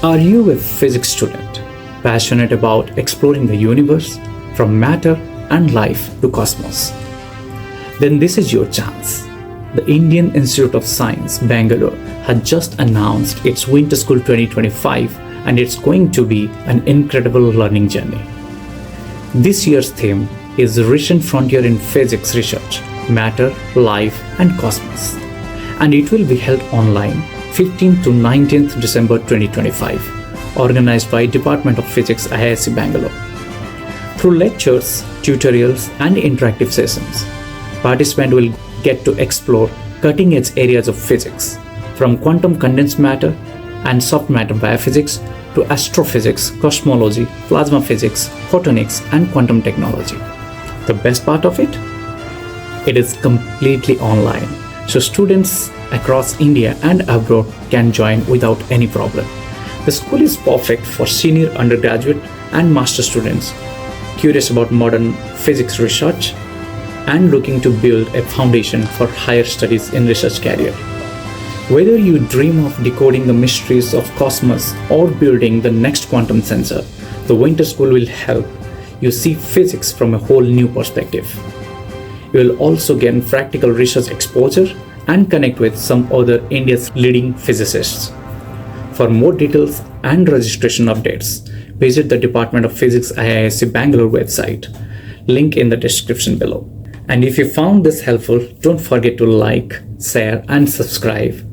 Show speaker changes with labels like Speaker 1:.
Speaker 1: Are you a physics student, passionate about exploring the universe from matter and life to cosmos? Then this is your chance. The Indian Institute of Science, Bangalore, had just announced its Winter School 2025, and it's going to be an incredible learning journey. This year's theme is Recent Frontier in Physics Research, Matter, Life, and Cosmos, and it will be held online 15th to 19th December 2025, organized by Department of Physics, IISc Bangalore. Through lectures, tutorials, and interactive sessions, participants will get to explore cutting-edge areas of physics, from quantum condensed matter and soft matter biophysics to astrophysics, cosmology, plasma physics, photonics, and quantum technology. The best part of it? It is completely online, so students across India and abroad can join without any problem. The school is perfect for senior undergraduate and master students curious about modern physics research and looking to build a foundation for higher studies in research career. Whether you dream of decoding the mysteries of cosmos or building the next quantum sensor, the Winter School will help you see physics from a whole new perspective. You will also gain practical research exposure and connect with some other India's leading physicists. For more details and registration updates, visit the Department of Physics IISc Bangalore website, link in the description below. And if you found this helpful, don't forget to like, share, and subscribe